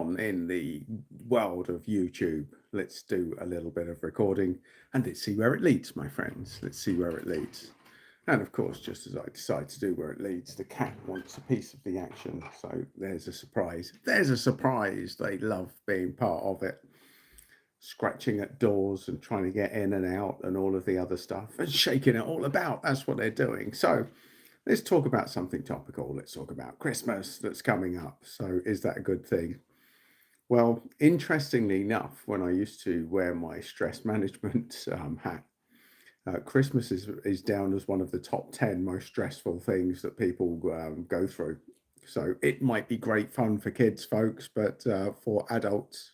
on in the world of YouTube. Let's do a little bit of recording and let's see where it leads, my friends. Let's see where it leads. And of course, just as I decide to do where it leads, the cat wants a piece of the action. So there's a surprise. There's a surprise. They love being part of it. Scratching at doors and trying to get in and out and all of the other stuff and shaking it all about. That's what they're doing. So let's talk about something topical. Let's talk about Christmas that's coming up. So, is that a good thing? Well, interestingly enough, when I used to wear my stress management hat, Christmas is down as one of the top 10 most stressful things that people go through. So, it might be great fun for kids, folks, but for adults,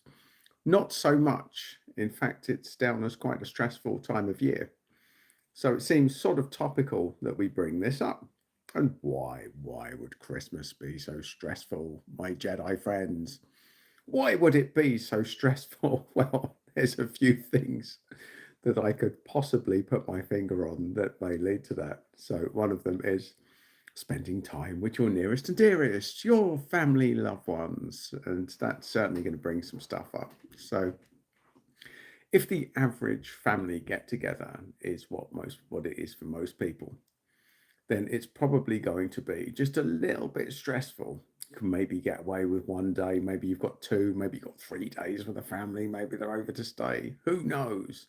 not so much. In fact, it's down as quite a stressful time of year. So it seems sort of topical that we bring this up. And why? Why would Christmas be so stressful, my Jedi friends? Why would it be so stressful? Well, there's a few things that I could possibly put my finger on that may lead to that. So one of them is spending time with your nearest and dearest, your family, loved ones. And that's certainly going to bring some stuff up. So if the average family get together is what it is for most people, then it's probably going to be just a little bit stressful. You can maybe get away with one day, maybe you've got two, maybe you've got 3 days with a family, maybe they're over to stay. Who knows?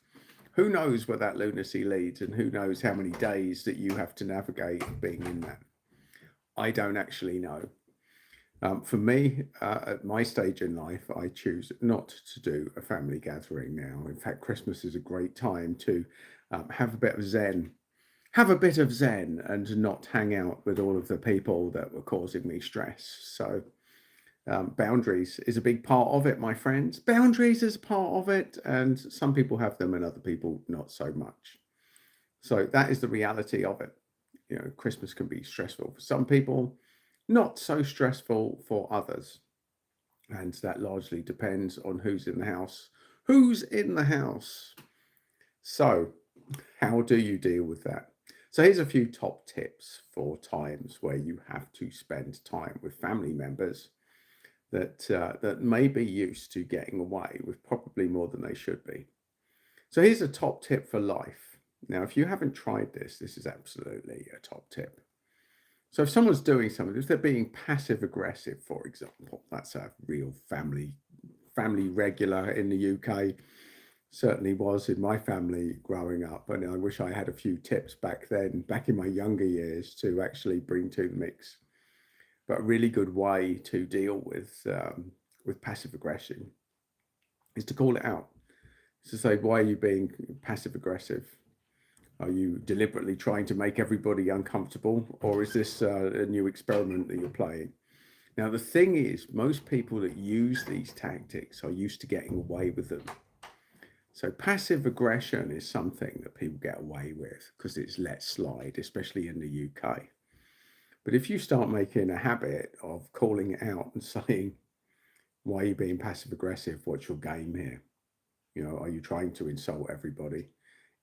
Who knows where that lunacy leads, and who knows how many days that you have to navigate being in that? I don't actually know. For me, at my stage in life, I choose not to do a family gathering now. In fact, Christmas is a great time to have a bit of Zen, and not hang out with all of the people that were causing me stress. So, boundaries is a big part of it, my friends. Boundaries is part of it, and some people have them and other people not so much. So, that is the reality of it. Christmas can be stressful for some people, not so stressful for others. And that largely depends on who's in the house. Who's in the house? So, how do you deal with that? So, here's a few top tips for times where you have to spend time with family members that may be used to getting away with probably more than they should be. So, here's a top tip for life. Now, if you haven't tried this, this is absolutely a top tip. So if someone's doing something, if they're being passive aggressive, for example, that's a real family regular in the UK. Certainly was in my family growing up, and I wish I had a few tips back then, back in my younger years, to actually bring to the mix. But a really good way to deal with passive aggression is to call it out. Is to say, why are you being passive aggressive? Are you deliberately trying to make everybody uncomfortable, or is this a new experiment that you're playing? Now, the thing is, most people that use these tactics are used to getting away with them. So, passive aggression is something that people get away with because it's let slide, especially in the UK. But if you start making a habit of calling it out and saying, why are you being passive aggressive? What's your game here? Are you trying to insult everybody?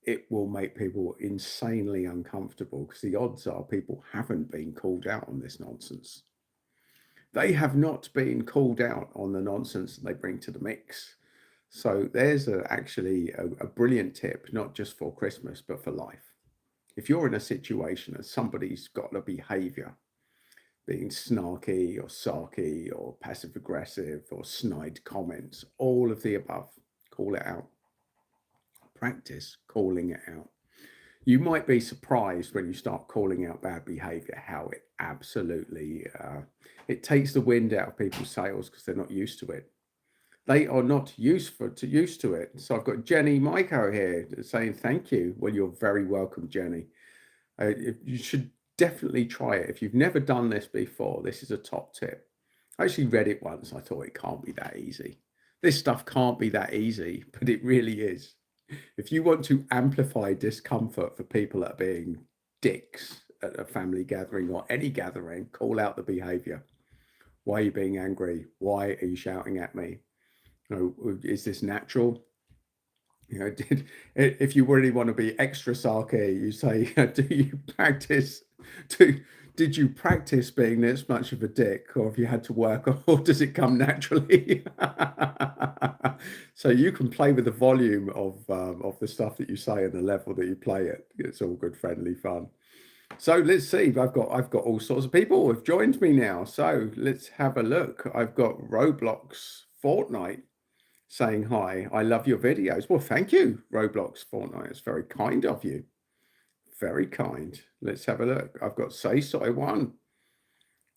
It will make people insanely uncomfortable because the odds are people haven't been called out on this nonsense. They have not been called out on the nonsense that they bring to the mix. So there's actually a brilliant tip, not just for Christmas, but for life. If you're in a situation and somebody's got a behavior, being snarky or sarky or passive aggressive or snide comments, all of the above, call it out. Practice calling it out. You might be surprised when you start calling out bad behavior how it absolutely it takes the wind out of people's sails because they're not used to it. They are not used to it. So I've got Jenny Maiko here saying thank you. Well, you're very welcome, Jenny. You should definitely try it if you've never done this before. This is a top tip. I actually read it once. I thought it can't be that easy. This stuff can't be that easy, but it really is. If you want to amplify discomfort for people that are being dicks at a family gathering or any gathering, call out the behavior. Why are you being angry? Why are you shouting at me? Is this natural? If you really want to be extra sarky, you say, do you practice? Did you practice being this much of a dick, or have you had to work, or does it come naturally? So you can play with the volume of the stuff that you say and the level that you play it. It's all good, friendly fun. So let's see. I've got all sorts of people who have joined me now. So let's have a look. I've got Roblox Fortnite saying hi. I love your videos. Well, thank you, Roblox Fortnite. It's very kind of you. Very kind. Let's have a look. I've got Say So One.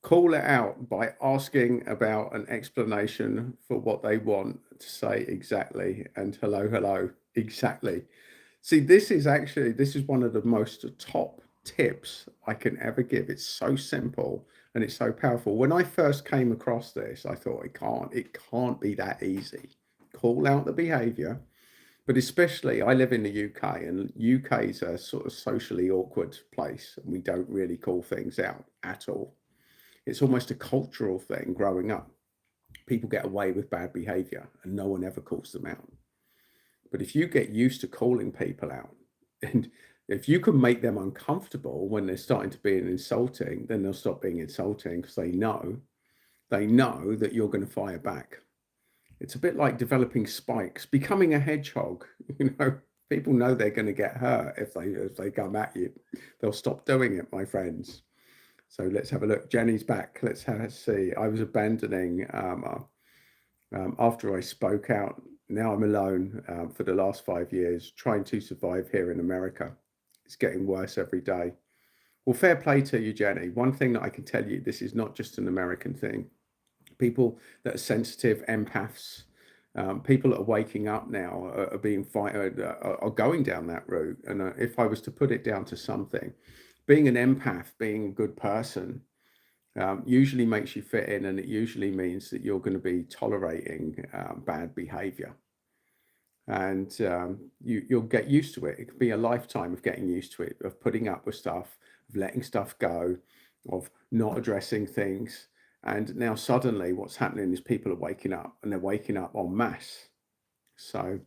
Call it out by asking about an explanation for what they want to say exactly. And hello, hello, exactly. See, this is one of the most top tips I can ever give. It's so simple and it's so powerful. When I first came across this, I thought it can't be that easy. Call out the behavior, but especially I live in the UK, and UK is a sort of socially awkward place, and we don't really call things out at all. It's almost a cultural thing growing up. People get away with bad behavior and no one ever calls them out. But if you get used to calling people out, and if you can make them uncomfortable when they're starting to be insulting, then they'll stop being insulting because they know that you're going to fire back. It's a bit like developing spikes, becoming a hedgehog. You know, people know they're going to get hurt if they come at you. They'll stop doing it, my friends. So let's have a look. Jenny's back. Let's see. I was abandoning after I spoke out. Now I'm alone for the last 5 years, trying to survive here in America. It's getting worse every day. Well, fair play to you, Jenny. One thing that I can tell you, this is not just an American thing. People that are sensitive, empaths, people that are waking up now are being fired, are going down that route. And if I was to put it down to something, being an empath, being a good person, usually makes you fit in, and it usually means that you're going to be tolerating bad behavior, and you'll get used to it. It could be a lifetime of getting used to it, of putting up with stuff, of letting stuff go, of not addressing things. And now suddenly what's happening is people are waking up, and they're waking up en masse. So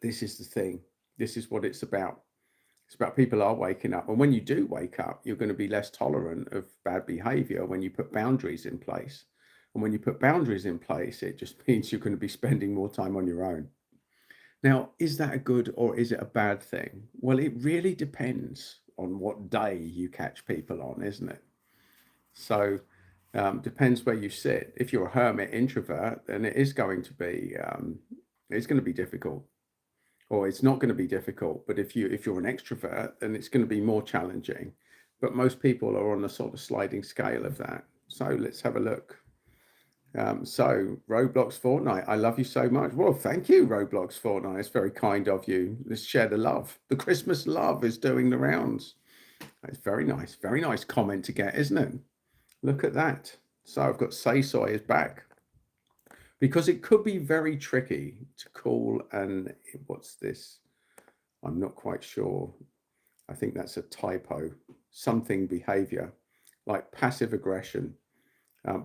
this is the thing. This is what it's about. It's about people are waking up. And when you do wake up, you're going to be less tolerant of bad behavior when you put boundaries in place. And when you put boundaries in place, it just means you're going to be spending more time on your own. Now, is that a good or is it a bad thing? Well, it really depends on what day you catch people on, isn't it? So, depends where you sit. If you're a hermit introvert, then it is going to be it's going to be difficult, or it's not going to be difficult. But if you're an extrovert, then it's going to be more challenging. But most people are on a sort of sliding scale of that. So let's have a look. So Roblox Fortnite, I love you so much. Well, thank you, Roblox Fortnite. It's very kind of you. Let's share the love. The Christmas love is doing the rounds. It's very nice. Very nice comment to get, isn't it? Look at that. So I've got Say Soy is back, because it could be very tricky to call an, what's this? I'm not quite sure. I think that's a typo. Something behavior, like passive aggression,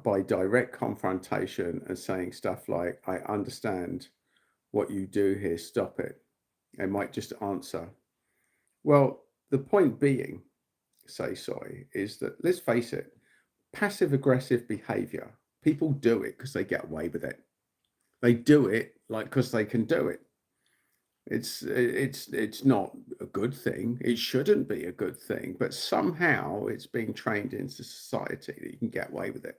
by direct confrontation and saying stuff like, I understand what you do here, stop it. They might just answer. Well, the point being, Say Soy, is that, let's face it, passive aggressive behavior, people do it because they get away with it. They do it like because they can do it. It's not a good thing. It shouldn't be a good thing, but somehow it's being trained into society that you can get away with it.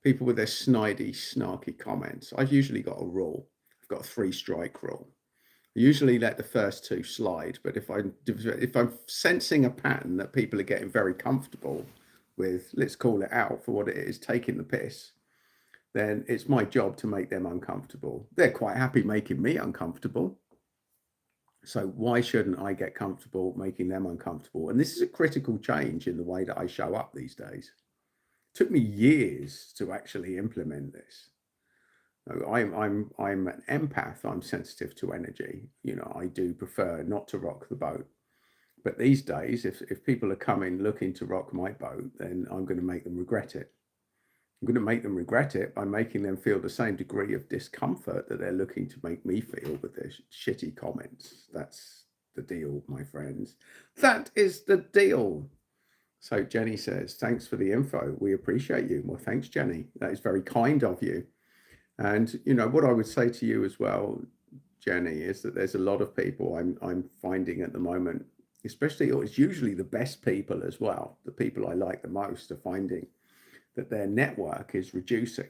People with their snidey, snarky comments. I've usually got a rule. I've got a 3-strike rule. I usually let the first 2 slide, but if I'm sensing a pattern that people are getting very comfortable with, let's call it out for what it is, taking the piss, then it's my job to make them uncomfortable. They're quite happy making me uncomfortable. So why shouldn't I get comfortable making them uncomfortable? And this is a critical change in the way that I show up these days. It took me years to actually implement this. I'm an empath. I'm sensitive to energy. I do prefer not to rock the boat. But these days, if people are coming looking to rock my boat, then I'm going to make them regret it. I'm going to make them regret it by making them feel the same degree of discomfort that they're looking to make me feel with their shitty comments. That's the deal, my friends. That is the deal. So Jenny says, thanks for the info. We appreciate you. Well, thanks, Jenny. That is very kind of you. And what I would say to you as well, Jenny, is that there's a lot of people I'm finding at the moment, especially, or it's usually the best people as well. The people I like the most are finding that their network is reducing.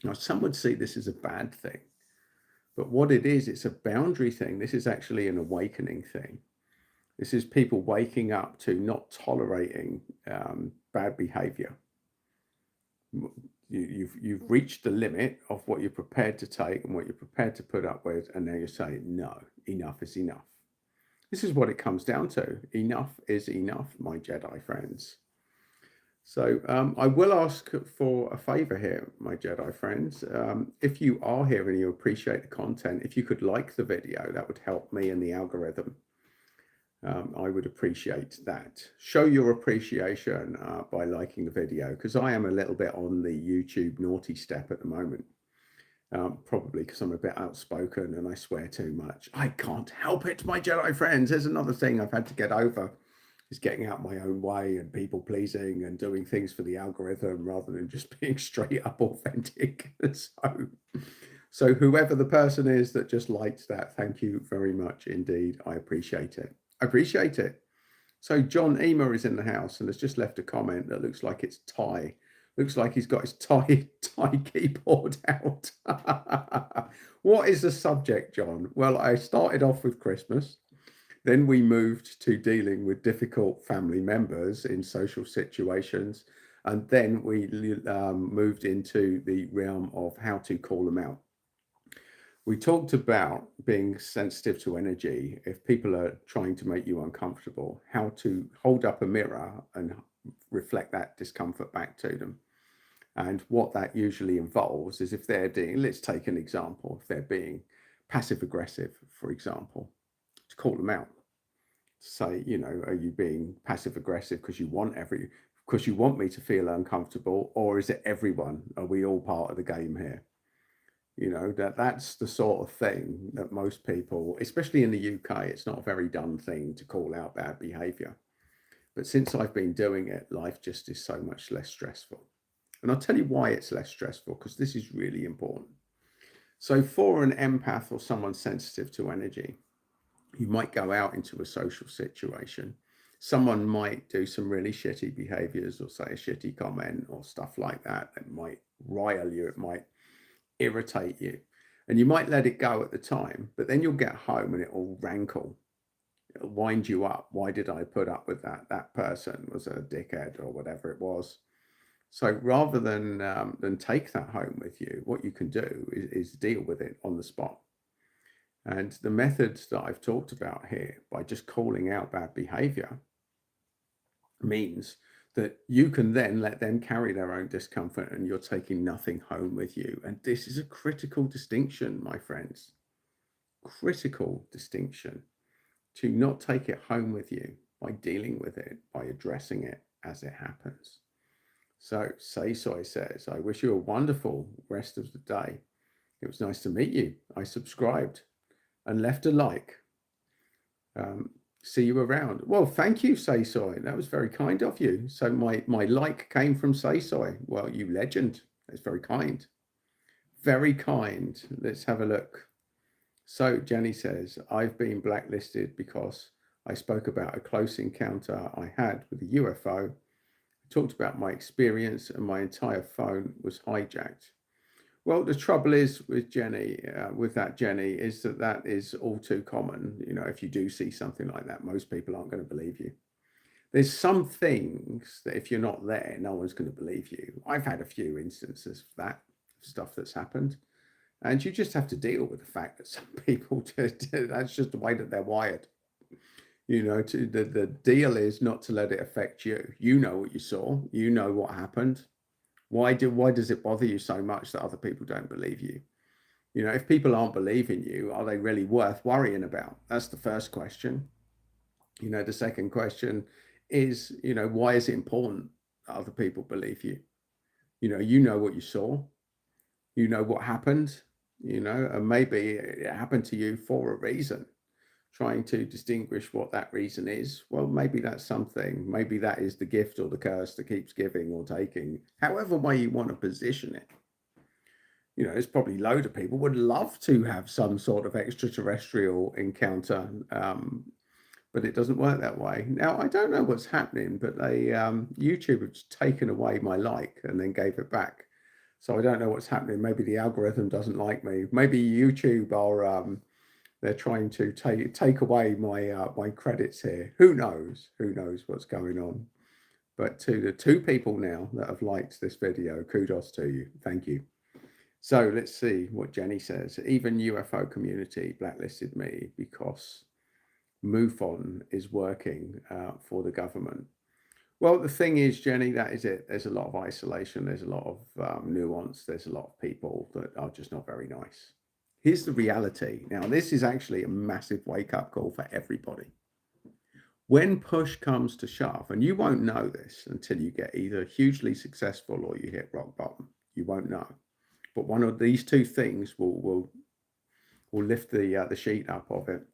Now, some would see this as a bad thing, but what it is, it's a boundary thing. This is actually an awakening thing. This is people waking up to not tolerating bad behavior. You've reached the limit of what you're prepared to take and what you're prepared to put up with, and now you're saying, no, enough is enough. This is what it comes down to. Enough is enough, my Jedi friends. So I will ask for a favor here, my Jedi friends. If you are here and you appreciate the content, if you could like the video, that would help me and the algorithm. I would appreciate that. Show your appreciation by liking the video, because I am a little bit on the YouTube naughty step at the moment. Probably because I'm a bit outspoken and I swear too much. I can't help it, my Jedi friends. There's another thing I've had to get over, is getting out my own way and people pleasing and doing things for the algorithm rather than just being straight up authentic. So whoever the person is that just liked that, thank you very much indeed. I appreciate it. I appreciate it. So John Emer is in the house and has just left a comment that looks like it's Thai. Looks like he's got his Thai keyboard out. What is the subject, John? Well, I started off with Christmas. Then we moved to dealing with difficult family members in social situations. And then we moved into the realm of how to call them out. We talked about being sensitive to energy. If people are trying to make you uncomfortable, how to hold up a mirror and reflect that discomfort back to them. And what that usually involves is, if they're doing, let's take an example, if they're being passive aggressive, for example, to call them out. Say, are you being passive aggressive because you want me to feel uncomfortable, or is it everyone? Are we all part of the game here? That's the sort of thing that most people, especially in the UK, it's not a very done thing to call out bad behavior. But since I've been doing it, life just is so much less stressful. And I'll tell you why it's less stressful, because this is really important. So for an empath or someone sensitive to energy, you might go out into a social situation. Someone might do some really shitty behaviors or say a shitty comment or stuff like that. It might rile you. It might irritate you, and you might let it go at the time, but then you'll get home and it'll rankle. It'll wind you up. Why did I put up with that? That person was a dickhead or whatever it was. So rather than take that home with you, what you can do is deal with it on the spot. And the methods that I've talked about here, by just calling out bad behavior, means that you can then let them carry their own discomfort and you're taking nothing home with you. And this is a critical distinction, my friends. Critical distinction. To not take it home with you by dealing with it, by addressing it as it happens. So Say Soy says, I wish you a wonderful rest of the day. It was nice to meet you. I subscribed and left a like. See you around. Well, thank you, Say Soy. That was very kind of you. So my like came from Say Soy. Well, you legend. That's very kind. Very kind. Let's have a look. So Jenny says, I've been blacklisted because I spoke about a close encounter I had with a UFO. I talked about my experience and my entire phone was hijacked. Well, the trouble is with Jenny, Jenny, is that is all too common. If you do see something like that, most people aren't going to believe you. There's some things that if you're not there, no one's going to believe you. I've had a few instances of that stuff that's happened. And you just have to deal with the fact that some people, that's just the way that they're wired. The deal is not to let it affect you. You know what you saw. You know what happened. Why does it bother you so much that other people don't believe you? If people aren't believing you, are they really worth worrying about? That's the first question. The second question is, why is it important that other people believe you? You know what you saw. You know what happened, and maybe it happened to you for a reason. trying to distinguish what that reason is. Well, maybe that's something. Maybe that is the gift or the curse that keeps giving or taking, however way you want to position it. There's probably a load of people would love to have some sort of extraterrestrial encounter, but it doesn't work that way. Now, I don't know what's happening, but YouTube have taken away my like and then gave it back. So I don't know what's happening. Maybe the algorithm doesn't like me. Maybe YouTube are they're trying to take away my credits here. Who knows? Who knows what's going on? But to the 2 people now that have liked this video, kudos to you. Thank you. So let's see what Jenny says. Even UFO community blacklisted me because MUFON is working for the government. Well, the thing is, Jenny, that is it. There's a lot of isolation. There's a lot of nuance. There's a lot of people that are just not very nice. Here's the reality. Now, this is actually a massive wake-up call for everybody. When push comes to shove, and you won't know this until you get either hugely successful or you hit rock bottom. You won't know. But one of these 2 things will lift the sheet up of it.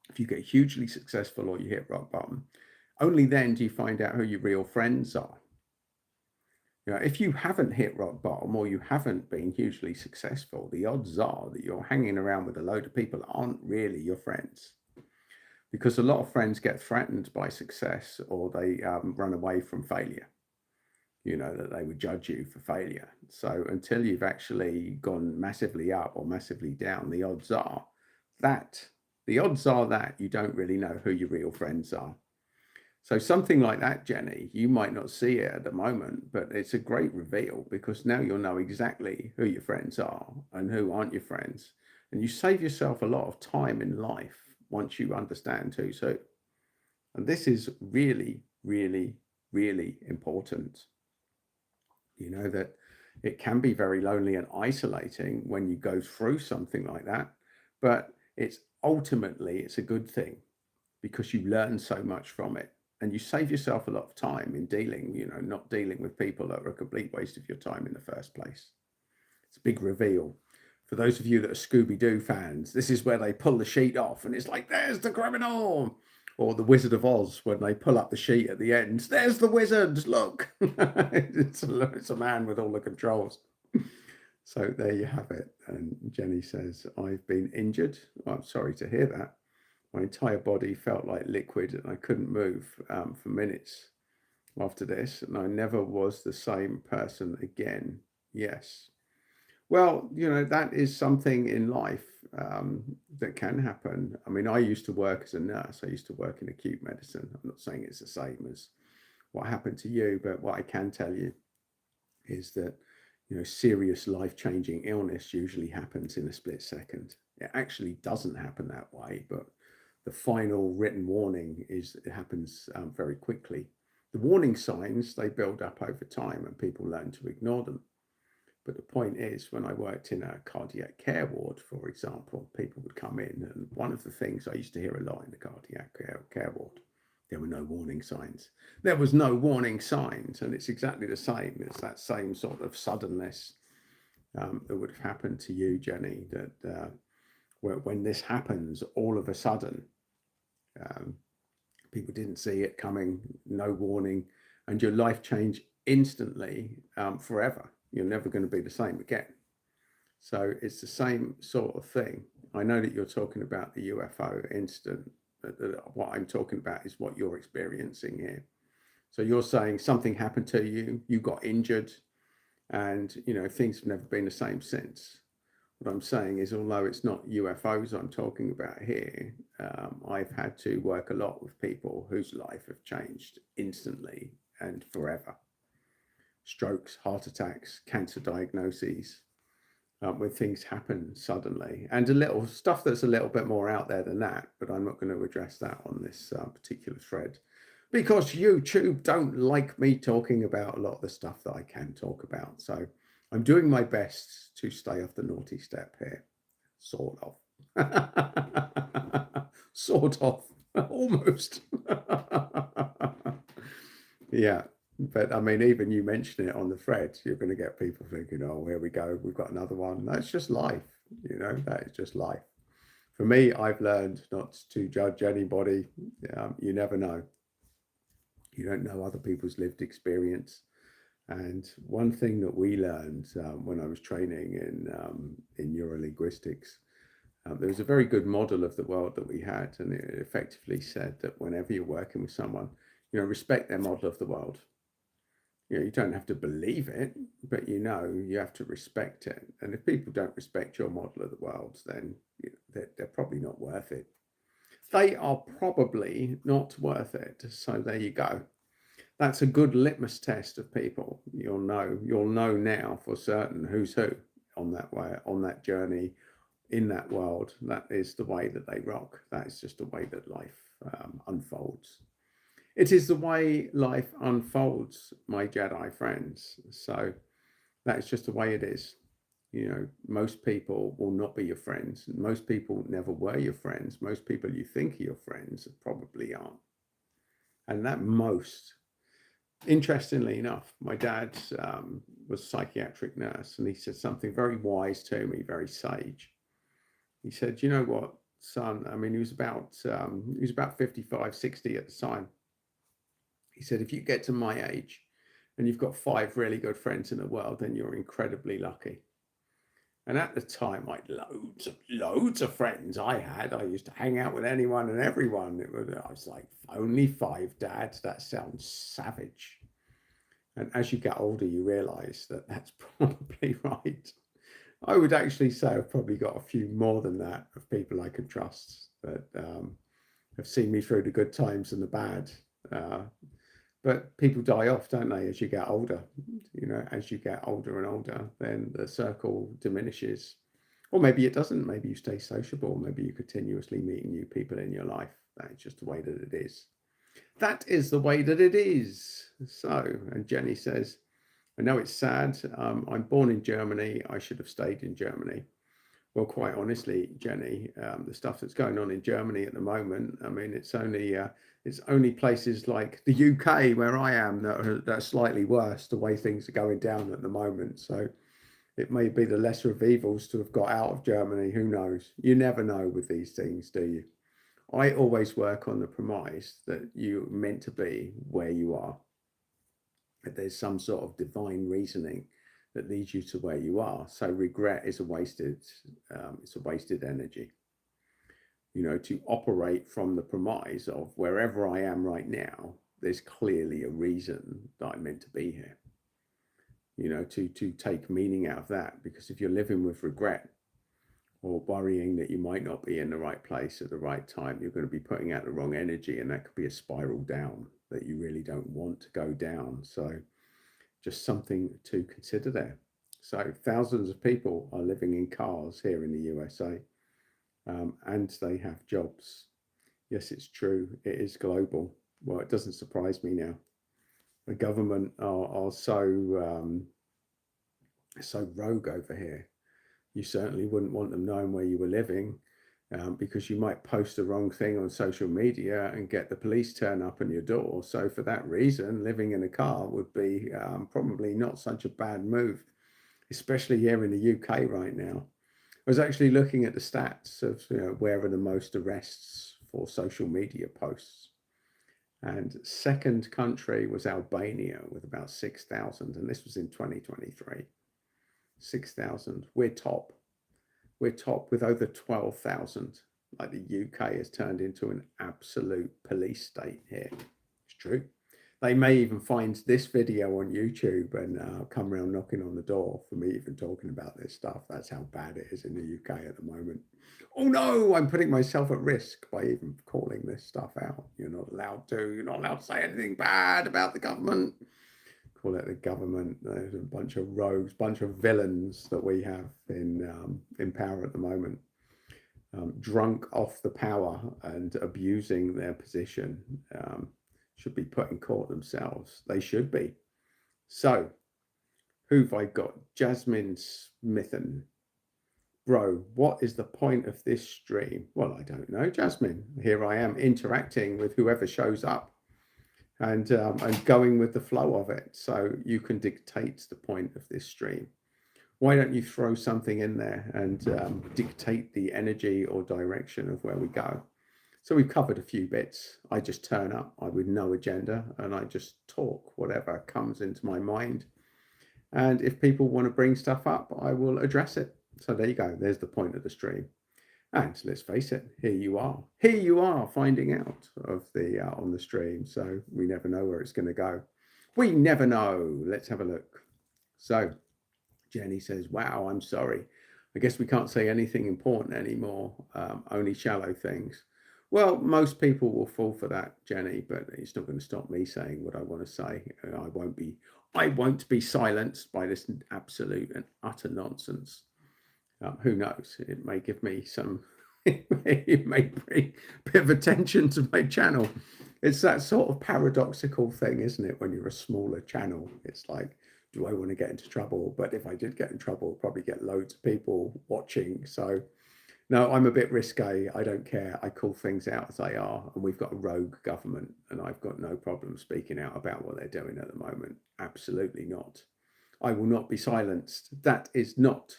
If you get hugely successful or you hit rock bottom, only then do you find out who your real friends are. If you haven't hit rock bottom or you haven't been hugely successful, the odds are that you're hanging around with a load of people that aren't really your friends. Because a lot of friends get threatened by success or they run away from failure. That they would judge you for failure. So until you've actually gone massively up or massively down, the odds are that you don't really know who your real friends are. So something like that, Jenny, you might not see it at the moment, but it's a great reveal because now you'll know exactly who your friends are and who aren't your friends. And you save yourself a lot of time in life once you understand who's who. And this is really, really, really important. That it can be very lonely and isolating when you go through something like that, but it's a good thing because you learn so much from it and you save yourself a lot of time in not dealing with people that are a complete waste of your time in the first place. It's a big reveal. For those of you that are Scooby-Doo fans, this is where they pull the sheet off and it's like, there's the criminal. Or the Wizard of Oz, when they pull up the sheet at the end, there's the wizard, look. it's a man with all the controls. So there you have it. And Jenny says, I've been injured. Well, I'm sorry to hear that. My entire body felt like liquid and I couldn't move for minutes after this. And I never was the same person again. Yes. Well, that is something in life that can happen. I mean, I used to work as a nurse. I used to work in acute medicine. I'm not saying it's the same as what happened to you, but what I can tell you is that, serious life-changing illness usually happens in a split second. It actually doesn't happen that way, but the final written warning is it happens very quickly. The warning signs, they build up over time and people learn to ignore them. But the point is, when I worked in a cardiac care ward, for example, people would come in, and one of the things I used to hear a lot in the cardiac care ward, there were no warning signs. There was no warning signs, and it's exactly the same. It's that same sort of suddenness that would have happened to you, Jenny, that when this happens, all of a sudden, people didn't see it coming, no warning, and your life changed instantly forever. You're never going to be the same again. So it's the same sort of thing. I know that you're talking about the UFO incident. What I'm talking about is what you're experiencing here. So you're saying something happened to you, you got injured, and things have never been the same since. What I'm saying is, although it's not UFOs I'm talking about here, I've had to work a lot with people whose life have changed instantly and forever. Strokes, heart attacks, cancer diagnoses, when things happen suddenly, and a little stuff that's a little bit more out there than that, but I'm not going to address that on this particular thread because YouTube don't like me talking about a lot of the stuff that I can talk about. So I'm doing my best to stay off the naughty step here, sort of. Sort of, almost. Yeah. But I mean, even you mention it on the thread, you're going to get people thinking, oh, here we go. We've got another one. That's just life. That is just life. For me, I've learned not to judge anybody. You never know. You don't know other people's lived experience. And one thing that we learned when I was training in neurolinguistics, there was a very good model of the world that we had, and it effectively said that whenever you're working with someone, respect their model of the world. You don't have to believe it, but you have to respect it. And if people don't respect your model of the world, then they're probably not worth it. They are probably not worth it. So there you go. That's a good litmus test of people. You'll know now for certain who's who on that way, on that journey, in that world. That is the way that they rock. That is just the way that life unfolds. It is the way life unfolds, my Jedi friends. So that's just the way it is. Most people will not be your friends. Most people never were your friends. Most people you think are your friends probably aren't. And that most, interestingly enough, my dad was a psychiatric nurse, and he said something very wise to me, very sage. He said, "You know what, son?" I mean, he was about 55, 60 at the time. He said, "If you get to my age and you've got 5 really good friends in the world, then you're incredibly lucky." And at the time, I had loads of friends I had. I used to hang out with anyone and everyone. I was like, only 5, Dad? That sounds savage. And as you get older, you realize that that's probably right. I would actually say I've probably got a few more than that of people I can trust that have seen me through the good times and the bad. But people die off, don't they, as you get older? As you get older and older, then the circle diminishes. Or maybe it doesn't. Maybe you stay sociable. Maybe you continuously meeting new people in your life. That's just the way that it is. That is the way that it is. So, and Jenny says, "I know it's sad. I'm born in Germany. I should have stayed in Germany." Well, quite honestly, Jenny, the stuff that's going on in Germany at the moment, I mean, it's only places like the UK where I am that are slightly worse, the way things are going down at the moment. So it may be the lesser of evils to have got out of Germany. Who knows? You never know with these things, do you? I always work on the premise that you're meant to be where you are, that there's some sort of divine reasoning that leads you to where you are. So regret is it's a wasted energy. To operate from the premise of wherever I am right now, there's clearly a reason that I'm meant to be here. To take meaning out of that, because if you're living with regret or worrying that you might not be in the right place at the right time, you're going to be putting out the wrong energy, and that could be a spiral down that you really don't want to go down. So just something to consider there. So thousands of people are living in cars here in the USA, and they have jobs. Yes, it's true. It is global. Well, it doesn't surprise me now. The government are so rogue over here. You certainly wouldn't want them knowing where you were living, because you might post the wrong thing on social media and get the police turn up on your door. So for that reason, living in a car would be probably not such a bad move, especially here in the UK right now. I was actually looking at the stats of where are the most arrests for social media posts. And second country was Albania with about 6,000. And this was in 2023. 6,000. We're top. We're top with over 12,000. Like the UK has turned into an absolute police state here. It's true. They may even find this video on YouTube and come around knocking on the door for me even talking about this stuff. That's how bad it is in the UK at the moment. Oh no, I'm putting myself at risk by even calling this stuff out. You're not allowed to say anything bad about the government. Call it the government. There's a bunch of rogues, bunch of villains that we have in power at the moment. Drunk off the power and abusing their position. Should be put in court themselves. They should be. So, who've I got? Jasmine Smithen. Bro, what is the point of this stream? Well, I don't know, Jasmine. Here I am interacting with whoever shows up and going with the flow of it. So you can dictate the point of this stream. Why don't you throw something in there and dictate the energy or direction of where we go? So we've covered a few bits. I just turn up, I with no agenda, and I just talk whatever comes into my mind. And if people want to bring stuff up, I will address it. So there you go. There's the point of the stream. And let's face it, here you are. Here you are finding out of the on the stream. So we never know where it's going to go. We never know. Let's have a look. So Jenny says, wow, I'm sorry. I guess we can't say anything important anymore, only shallow things. Well, most people will fall for that, Jenny, but it's not going to stop me saying what I want to say. I won't be silenced by this absolute and utter nonsense. Who knows? It may give me some, it may bring a bit of attention to my channel. It's that sort of paradoxical thing, isn't it? When you're a smaller channel, it's like, do I want to get into trouble? But if I did get in trouble, I'll probably get loads of people watching. So no, I'm a bit risque. I don't care. I call things out as they are. And we've got a rogue government, and I've got no problem speaking out about what they're doing at the moment. Absolutely not. I will not be silenced. That is not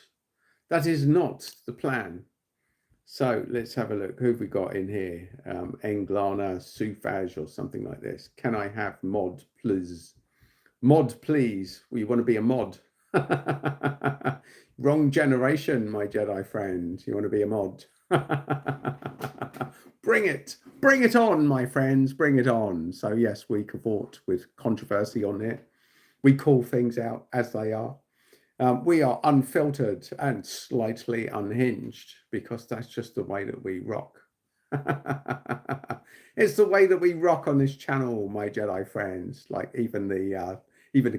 the plan. So let's have a look. Who have we got in here? Englana, Sufaj, or something like this. Can I have mod, please? Mod, please. Well, you want to be a mod? Wrong generation, my Jedi friend. You want to be a mod? Bring it on, my friends. Bring it on. So yes, we cavort with controversy on it. We call things out as they are. We are unfiltered and slightly unhinged because that's just the way that we rock. It's the way that we rock on this channel, my Jedi friends. Like even the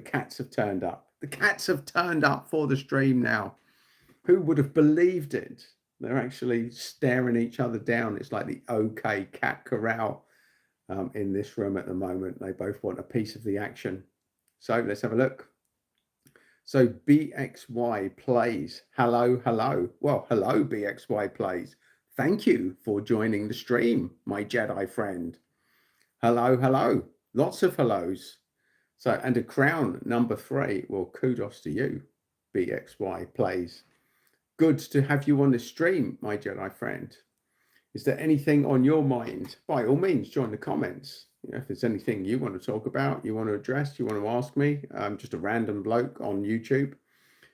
cats have turned up. The cats have turned up for the stream now. Who would have believed it? They're actually staring each other down. It's like the OK cat corral in this room at the moment. They both want a piece of the action. So let's have a look. So BXY plays. Hello, hello. Well, hello, BXY plays. Thank you for joining the stream, my Jedi friend. Hello, hello. Lots of hellos. So, and a crown number 3. Well, kudos to you, BXY plays. Good to have you on the stream, my Jedi friend. Is there anything on your mind? By all means, join the comments. You know, if there's anything you want to talk about, you want to address, you want to ask me, I'm just a random bloke on YouTube,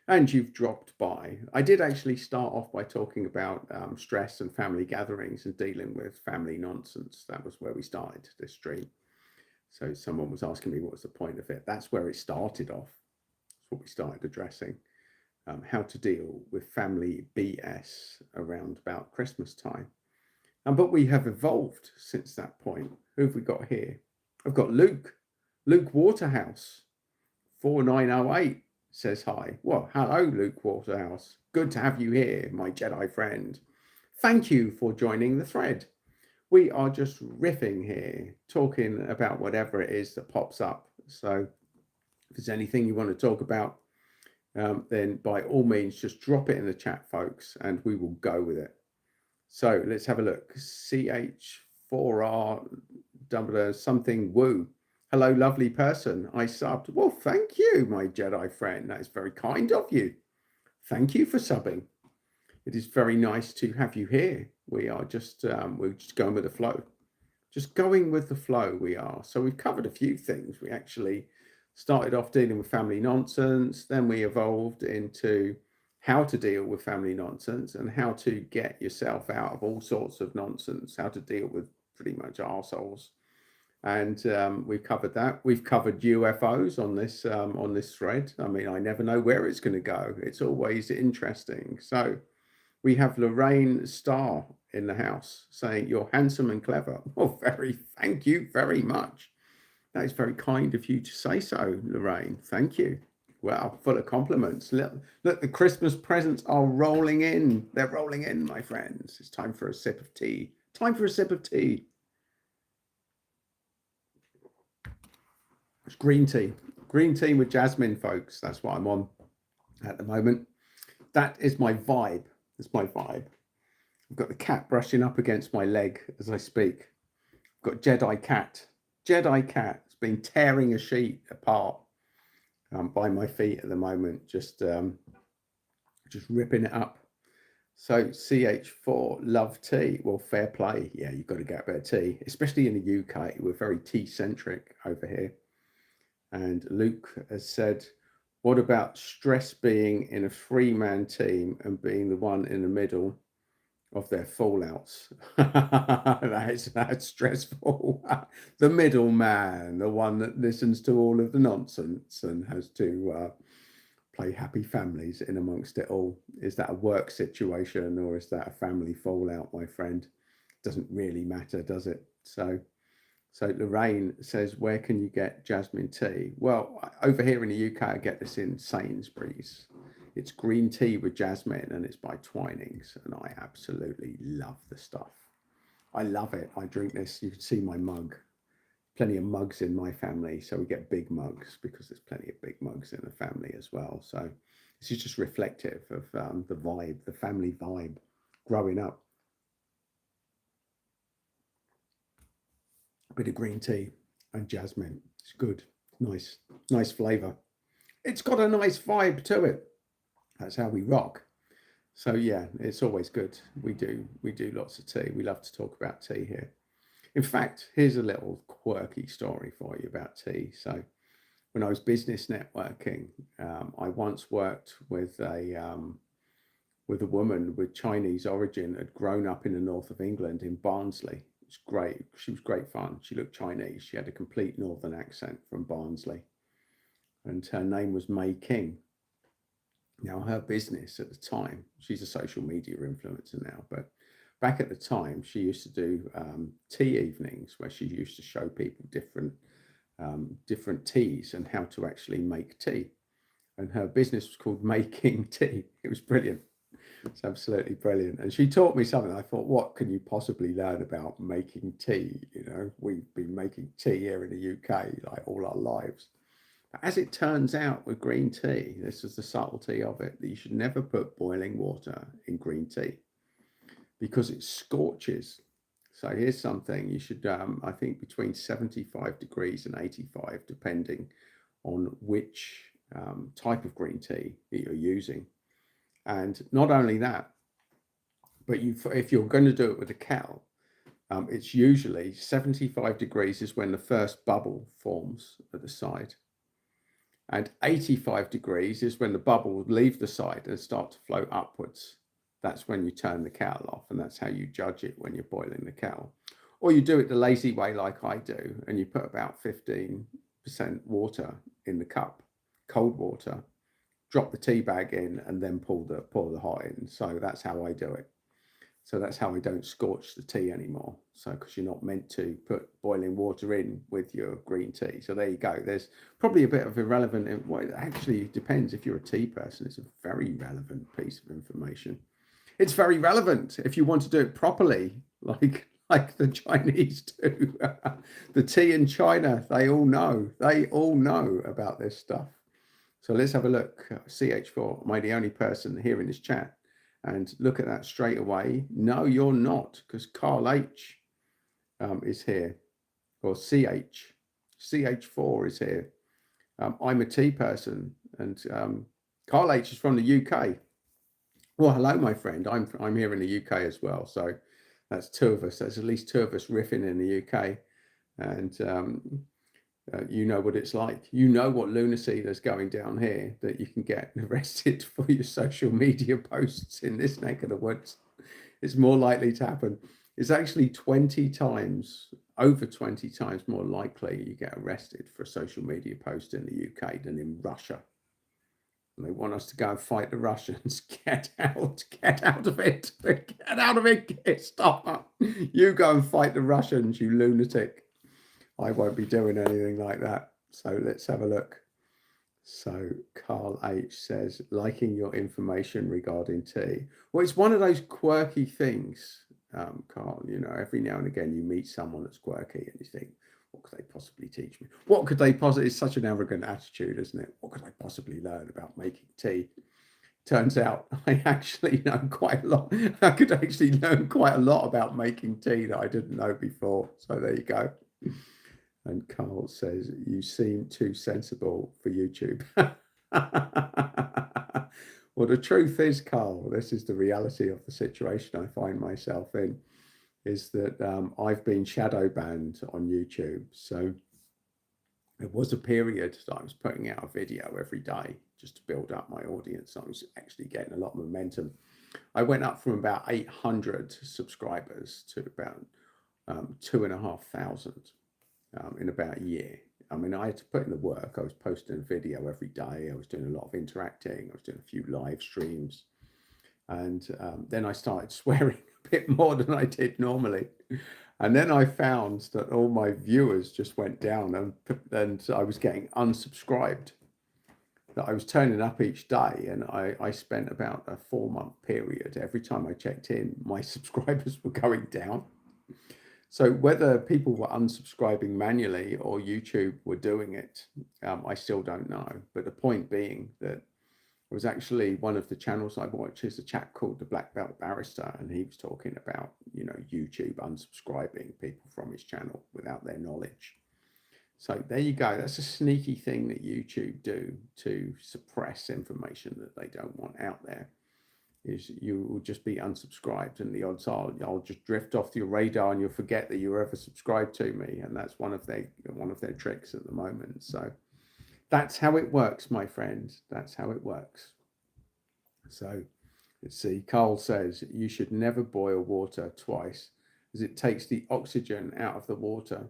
and you've dropped by. I did actually start off by talking about stress and family gatherings and dealing with family nonsense. That was where we started this stream. So someone was asking me what was the point of it. That's where it started off. That's what we started addressing. How to deal with family BS around about Christmas time. But we have evolved since that point. Who have we got here? I've got Luke Waterhouse, 4908 says hi. Well, hello, Luke Waterhouse. Good to have you here, my Jedi friend. Thank you for joining the thread. We are just riffing here, talking about whatever it is that pops up. So if there's anything you want to talk about, then by all means, just drop it in the chat, folks, and we will go with it. So let's have a look. CH4R something woo. Hello, lovely person. I subbed. Well, thank you, my Jedi friend. That is very kind of you. Thank you for subbing. It is very nice to have you here. We are just we're just going with the flow. Just going with the flow we are. So we've covered a few things. We actually started off dealing with family nonsense. Then we evolved into how to deal with family nonsense and how to get yourself out of all sorts of nonsense, how to deal with pretty much arseholes. And we've covered that. We've covered UFOs on this thread. I mean, I never know where it's going to go. It's always interesting. So we have Lorraine Starr in the house saying, you're handsome and clever. Well, thank you very much. That is very kind of you to say so, Lorraine. Thank you. Well, full of compliments. Look, the Christmas presents are rolling in. They're rolling in, my friends. It's time for a sip of tea. Time for a sip of tea. It's green tea. Green tea with jasmine, folks. That's what I'm on at the moment. That is my vibe. That's my vibe. I've got the cat brushing up against my leg as I speak. I've got Jedi cat. Jedi cat. It's been tearing a sheet apart by my feet at the moment. Just just ripping it up. So CH4, love tea. Well, fair play. Yeah, you've got to get a bit of tea, especially in the UK. We're very tea centric over here. And Luke has said, what about stress being in a three-man team and being the one in the middle of their fallouts? That's stressful. The middleman, the one that listens to all of the nonsense and has to play happy families in amongst it all. Is that a work situation or is that a family fallout, my friend? Doesn't really matter, does it? So Lorraine says, where can you get jasmine tea? Well, over here in the UK, I get this in Sainsbury's. It's green tea with jasmine and it's by Twinings. And I absolutely love the stuff. I love it. I drink this. You can see my mug. Plenty of mugs in my family. So we get big mugs because there's plenty of big mugs in the family as well. So this is just reflective of the vibe, the family vibe growing up. A bit of green tea and jasmine. It's good. Nice flavour. It's got a nice vibe to it. That's how we rock. So yeah, it's always good. We do lots of tea. We love to talk about tea here. In fact, here's a little quirky story for you about tea. So when I was business networking, I once worked with a woman with Chinese origin, had grown up in the north of England in Barnsley. It's great. She was great fun. She looked Chinese. She had a complete northern accent from Barnsley. And her name was May King. Now, her business at the time, she's a social media influencer now, but back at the time, she used to do tea evenings where she used to show people different teas and how to actually make tea. And her business was called Making Tea. It was brilliant. It's absolutely brilliant. And she taught me something. I thought, what can you possibly learn about making tea? You know, we've been making tea here in the UK like all our lives. But as it turns out with green tea, this is the subtlety of it, that you should never put boiling water in green tea because it scorches. So here's something you should, I think, between 75 degrees and 85, depending on which type of green tea that you're using. And not only that, but if you're going to do it with a kettle, it's usually 75 degrees is when the first bubble forms at the side. And 85 degrees is when the bubble will leave the side and start to float upwards. That's when you turn the kettle off, and that's how you judge it when you're boiling the kettle. Or you do it the lazy way like I do, and you put about 15% water in the cup, cold water, drop the tea bag in and then pour the hot in. So that's how I do it. So that's how I don't scorch the tea anymore. So because you're not meant to put boiling water in with your green tea. So there you go. There's probably a bit of irrelevant. Well, it actually depends if you're a tea person. It's a very relevant piece of information. It's very relevant if you want to do it properly, like the Chinese do. The tea in China, they all know. They all know about this stuff. So let's have a look. CH4, am I the only person here in this chat? And look at that straight away. No, you're not, because Carl H is here, or CH. CH4 is here. I'm a tea person, and Carl H is from the UK. Well, hello, my friend. I'm here in the UK as well. So that's two of us. There's at least two of us riffing in the UK. And you know what it's like. You know what lunacy there's going down here, that you can get arrested for your social media posts in this neck of the woods. It's more likely to happen. It's actually 20 times, over 20 times more likely you get arrested for a social media post in the UK than in Russia. And they want us to go and fight the Russians. Get out of it. Get out of it. Stop. You go and fight the Russians, you lunatic. I won't be doing anything like that. So let's have a look. So Carl H says, liking your information regarding tea. Well, it's one of those quirky things, Carl. You know, every now and again you meet someone that's quirky and you think, what could they possibly teach me? What could they possibly, it's such an arrogant attitude, isn't it? What could I possibly learn about making tea? Turns out I actually know quite a lot. I could actually learn quite a lot about making tea that I didn't know before. So there you go. And Carl says, you seem too sensible for YouTube. Well, the truth is, Carl, this is the reality of the situation I find myself in, is that I've been shadow banned on YouTube. So it was a period that I was putting out a video every day just to build up my audience. I was actually getting a lot of momentum. I went up from about 800 subscribers to about 2,500 in about a year. I mean, I had to put in the work. I was posting a video every day. I was doing a lot of interacting. I was doing a few live streams. And then I started swearing a bit more than I did normally. And then I found that all my viewers just went down, and I was getting unsubscribed. That I was turning up each day, and I spent about a 4-month period. Every time I checked in, my subscribers were going down. So whether people were unsubscribing manually or YouTube were doing it, I still don't know. But the point being that it was actually one of the channels I watch is a chap called the Black Belt Barrister, and he was talking about, YouTube unsubscribing people from his channel without their knowledge. So there you go. That's a sneaky thing that YouTube do to suppress information that they don't want out there. Is you will just be unsubscribed, and the odds are I'll just drift off your radar and you'll forget that you ever subscribed to me. And that's one of their tricks at the moment. So that's how it works, my friends. That's how it works. So let's see. Carl says you should never boil water twice, as it takes the oxygen out of the water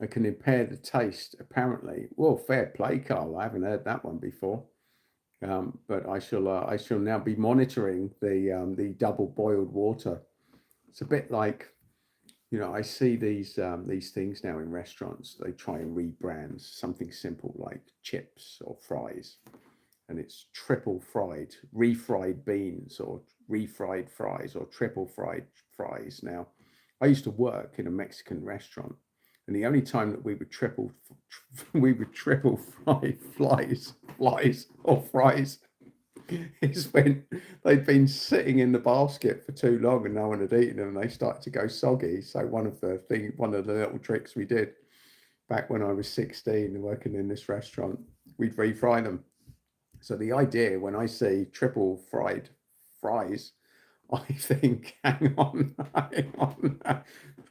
and can impair the taste, apparently. Well, fair play, Carl. I haven't heard that one before. But I shall now be monitoring the double boiled water. It's a bit like, I see these things now in restaurants. They try and rebrand something simple like chips or fries, and it's triple fried, refried beans, or refried fries, or triple fried fries. Now, I used to work in a Mexican restaurant, and the only time that we would triple fry flies or fries is when they'd been sitting in the basket for too long and no one had eaten them, and they started to go soggy. So one of the little tricks we did back when I was 16 and working in this restaurant, we'd refry them. So the idea when I see triple fried fries, I think, hang on.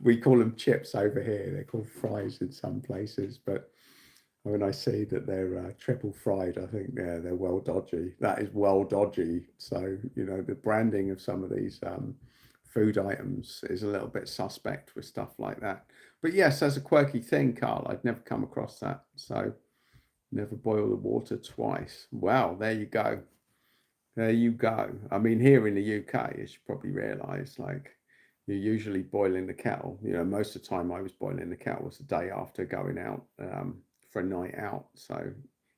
We call them chips over here. They're called fries in some places, but when I see that they're triple fried, I think they're well dodgy. That is well dodgy. So, the branding of some of these food items is a little bit suspect with stuff like that. But yes, that's a quirky thing, Carl. I'd never come across that. So never boil the water twice. Wow, there you go. There you go. I mean, here in the UK, as you probably realise, like, you're usually boiling the kettle. Most of the time I was boiling the kettle was the day after going out for a night out. So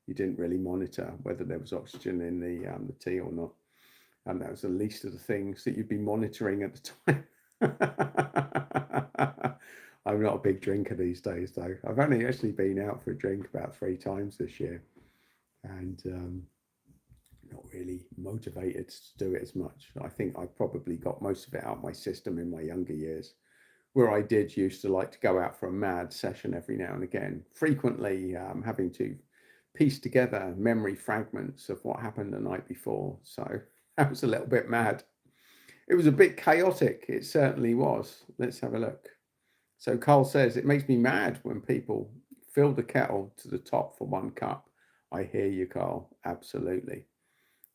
you didn't really monitor whether there was oxygen in the tea or not. And that was the least of the things that you'd be monitoring at the time. I'm not a big drinker these days, though. I've only actually been out for a drink about 3 times this year. And not really motivated to do it as much. I think I probably got most of it out of my system in my younger years, where I did used to like to go out for a mad session every now and again, frequently having to piece together memory fragments of what happened the night before. So that was a little bit mad. It was a bit chaotic. It certainly was. Let's have a look. So Carl says, it makes me mad when people fill the kettle to the top for 1 cup. I hear you, Carl. Absolutely.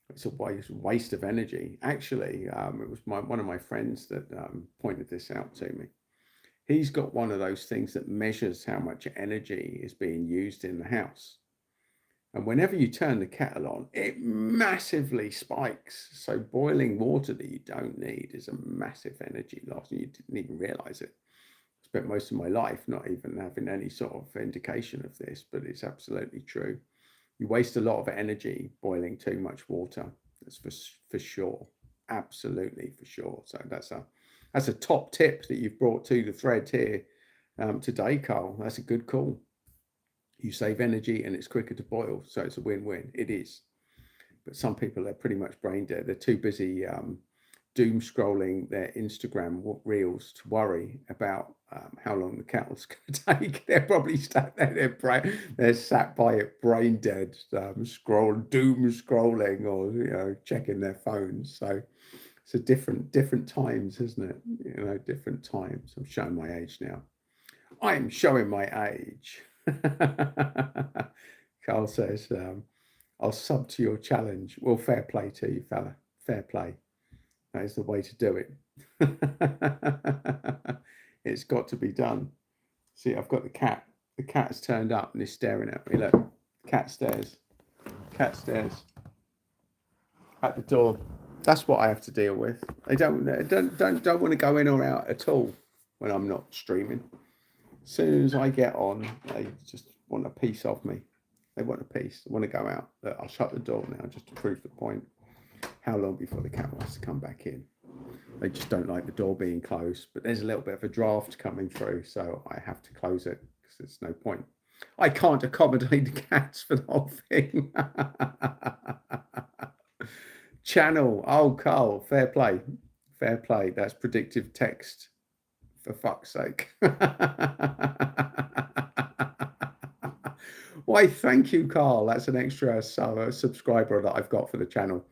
It's a waste of energy. Actually, it was one of my friends that pointed this out to me. He's got one of those things that measures how much energy is being used in the house. And whenever you turn the kettle on, it massively spikes. So boiling water that you don't need is a massive energy loss. And you didn't even realize it. I spent most of my life not even having any sort of indication of this, but it's absolutely true. You waste a lot of energy boiling too much water. That's for sure. Absolutely for sure. So that's a top tip that you've brought to the thread here today, Carl. That's a good call. You save energy and it's quicker to boil, so it's a win-win. It is. But some people are pretty much brain dead. They're too busy doom scrolling their Instagram reels to worry about how long the cattle's going to take. They're probably sat there, they're sat by it brain dead, doom scrolling, or checking their phones. So it's a different times, isn't it? Different times. I'm showing my age now. I'm showing my age. Carl says, I'll sub to your challenge. Well, fair play to you, fella. Fair play. That is the way to do it. It's got to be done. See, I've got the cat. The cat has turned up and is staring at me. Look, cat stares. Cat stares at the door. That's what I have to deal with. They don't want to go in or out at all when I'm not streaming. As soon as I get on, they just want a piece of me. They want a piece. They want to go out. But I'll shut the door now just to prove the point. How long before the cat wants to come back in? They just don't like the door being closed. But there's a little bit of a draft coming through, so I have to close it because there's no point. I can't accommodate the cats for the whole thing. Channel. Oh, Carl, fair play. Fair play. That's predictive text. For fuck's sake. Why, thank you, Carl. That's an extra subscriber that I've got for the channel.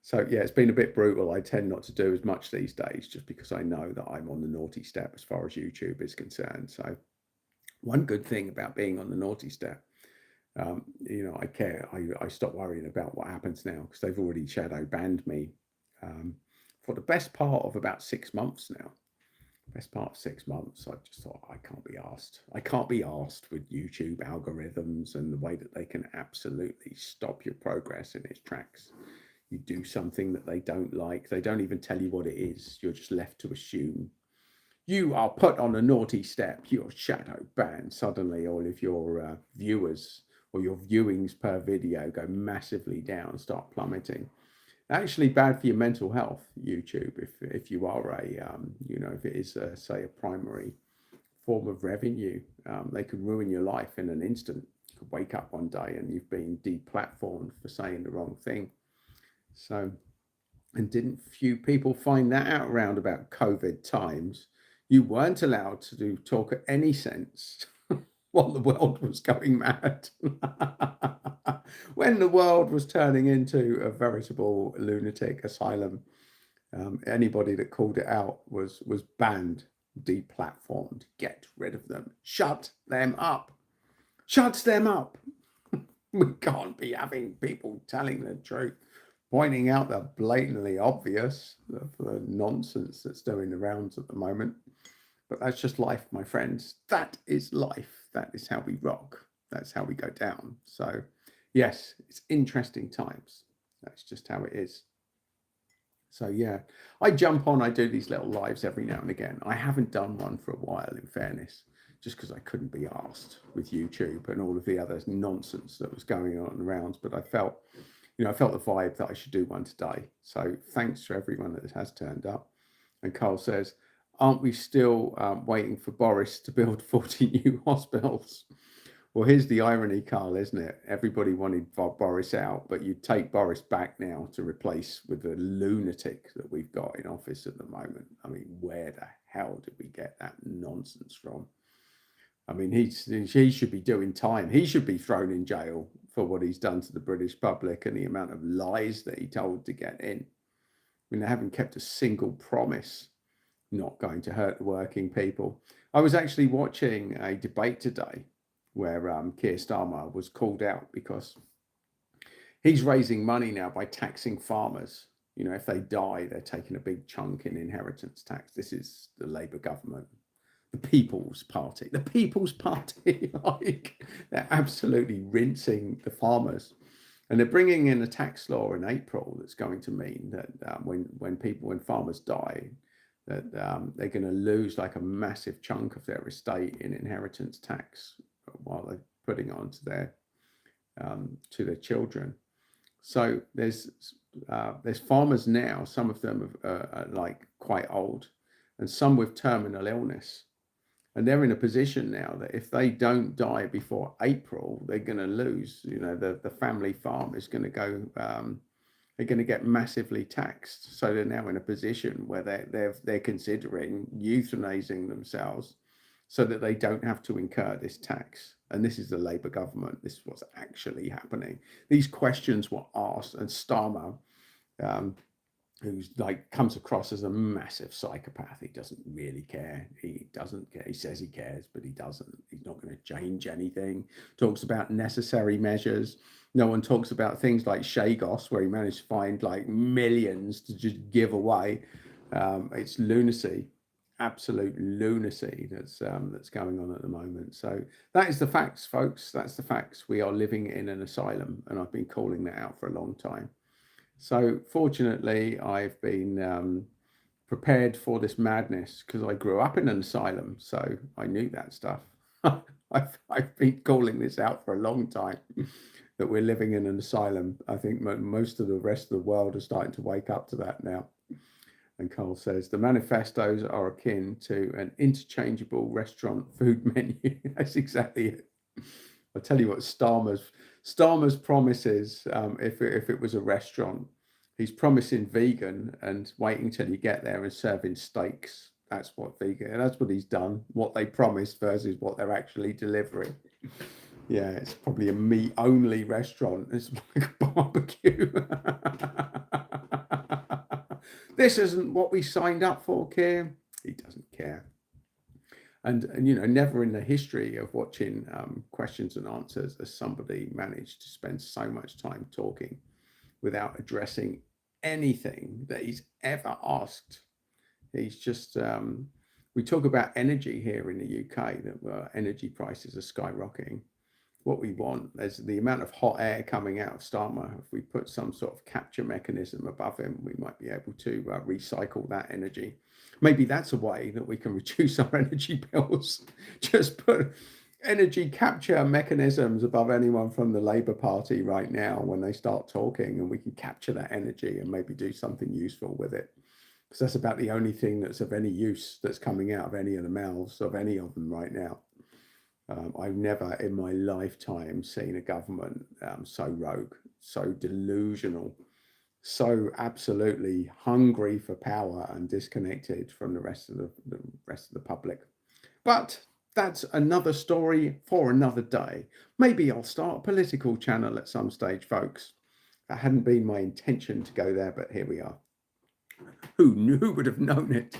So, yeah, it's been a bit brutal. I tend not to do as much these days just because I know that I'm on the naughty step as far as YouTube is concerned. So one good thing about being on the naughty step, I care. I stop worrying about what happens now because they've already shadow banned me for the best part of about 6 months now. Best part of 6 months. I just thought, I can't be asked. I can't be asked with YouTube algorithms and the way that they can absolutely stop your progress in its tracks. You do something that they don't like. They don't even tell you what it is. You're just left to assume. You are put on a naughty step. You're shadow banned. Suddenly all of your viewers or your viewings per video go massively down, start plummeting. Actually bad for your mental health, YouTube, if you are if it is, say, a primary form of revenue. They could ruin your life in an instant. You could wake up one day and you've been deplatformed for saying the wrong thing. So, and didn't few people find that out around about COVID times? You weren't allowed to talk at any sense while the world was going mad. When the world was turning into a veritable lunatic asylum, anybody that called it out was banned, deplatformed. Get rid of them. Shut them up. Shut them up. We can't be having people telling the truth, pointing out the blatantly obvious, the nonsense that's doing the rounds at the moment. But that's just life, my friends. That is life. That is how we rock. That's how we go down. So, yes, it's interesting times. That's just how it is. So, yeah, I jump on. I do these little lives every now and again. I haven't done one for a while, in fairness, just because I couldn't be asked with YouTube and all of the other nonsense that was going on around. But I felt the vibe that I should do one today. So thanks to everyone that has turned up. And Carl says, aren't we still waiting for Boris to build 40 new hospitals? Well, here's the irony, Carl, isn't it? Everybody wanted Boris out, but you take Boris back now to replace with the lunatic that we've got in office at the moment. I mean, where the hell did we get that nonsense from? I mean, he should be doing time. He should be thrown in jail for what he's done to the British public and the amount of lies that he told to get in. I mean, they haven't kept a single promise, not going to hurt the working people. I was actually watching a debate today where Keir Starmer was called out because he's raising money now by taxing farmers. If they die, they're taking a big chunk in inheritance tax. This is the Labour government. The People's Party, like they're absolutely rinsing the farmers, and they're bringing in a tax law in April that's going to mean that when farmers die, that they're going to lose like a massive chunk of their estate in inheritance tax while they're putting on to their children. So there's farmers now. Some of them are like quite old, and some with terminal illness. And they're in a position now that if they don't die before April, they're going to lose. The family farm is going to go are going to get massively taxed. So they're now in a position where they're considering euthanizing themselves so that they don't have to incur this tax. And this is the Labour government. This is what's actually happening. These questions were asked, and Starmer, um, who's like comes across as a massive psychopath. He doesn't really care. He doesn't care. He says he cares, but he doesn't. He's not going to change anything. Talks about necessary measures. No one talks about things like Shagos, where he managed to find like millions to just give away. It's lunacy, absolute lunacy that's going on at the moment. So that is the facts, folks. That's the facts. We are living in an asylum, and I've been calling that out for a long time. So fortunately, I've been prepared for this madness because I grew up in an asylum, so I knew that stuff. I've been calling this out for a long time that we're living in an asylum. I think most of the rest of the world are starting to wake up to that now. And Carl says the manifestos are akin to an interchangeable restaurant food menu. That's exactly it. I'll tell you what Starmer's promises. If it was a restaurant, he's promising vegan and waiting till you get there and serving steaks. That's what vegan. And that's what he's done. What they promised versus what they're actually delivering. Yeah, it's probably a meat only restaurant. It's like a barbecue. This isn't what we signed up for, Keir. He doesn't care. And never in the history of watching questions and answers has somebody managed to spend so much time talking without addressing anything that he's ever asked. He's just, we talk about energy here in the UK, that energy prices are skyrocketing. What we want is the amount of hot air coming out of Starmer. If we put some sort of capture mechanism above him, we might be able to recycle that energy. Maybe that's a way that we can reduce our energy bills. Just put energy capture mechanisms above anyone from the Labour Party right now when they start talking, and we can capture that energy and maybe do something useful with it. Because that's about the only thing that's of any use that's coming out of any of the mouths of any of them right now. I've never in my lifetime seen a government so rogue, so delusional, so absolutely hungry for power and disconnected from the rest of the public. But that's another story for another day. Maybe I'll start a political channel at some stage, folks. That hadn't been my intention to go there, but here we are. Who would have known it?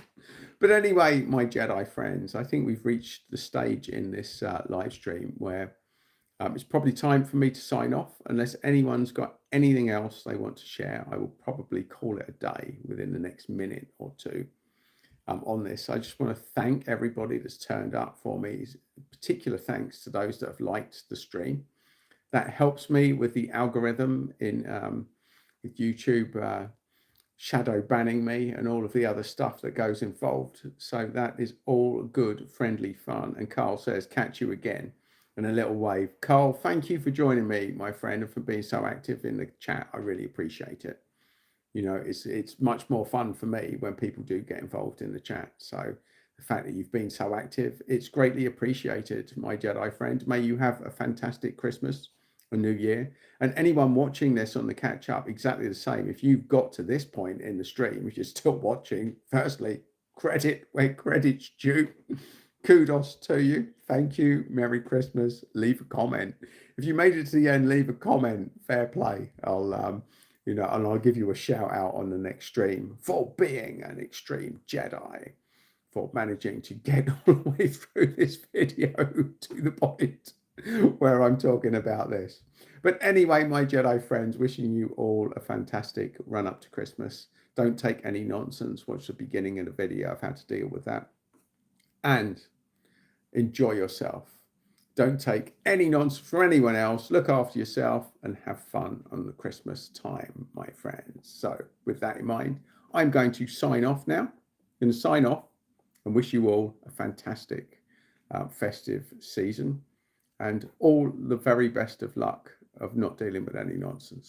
But anyway, my Jedi friends, I think we've reached the stage in this live stream where it's probably time for me to sign off. Unless anyone's got anything else they want to share, I will probably call it a day within the next minute or two on this. I just want to thank everybody that's turned up for me. Particular thanks to those that have liked the stream. That helps me with the algorithm in with YouTube shadow banning me and all of the other stuff that goes involved. So that is all good, friendly fun. And Carl says, catch you again. And a little wave. Carl, thank you for joining me, my friend, and for being so active in the chat. I really appreciate it. It's much more fun for me when people do get involved in the chat. So the fact that you've been so active, it's greatly appreciated, my Jedi friend. May you have a fantastic Christmas, a new year. And anyone watching this on the catch up, exactly the same. If you've got to this point in the stream, if you're still watching, firstly, credit where credit's due. Kudos to you. Thank you. Merry Christmas. Leave a comment. If you made it to the end, leave a comment. Fair play. And I'll give you a shout out on the next stream for being an extreme Jedi, for managing to get all the way through this video to the point where I'm talking about this. But anyway, my Jedi friends, wishing you all a fantastic run up to Christmas. Don't take any nonsense. Watch the beginning of the video of how to deal with that. And enjoy yourself. Don't take any nonsense from anyone else. Look after yourself and have fun on the Christmas time, my friends. So with that in mind, I'm going to sign off now. I'm going to sign off and wish you all a fantastic festive season and all the very best of luck of not dealing with any nonsense.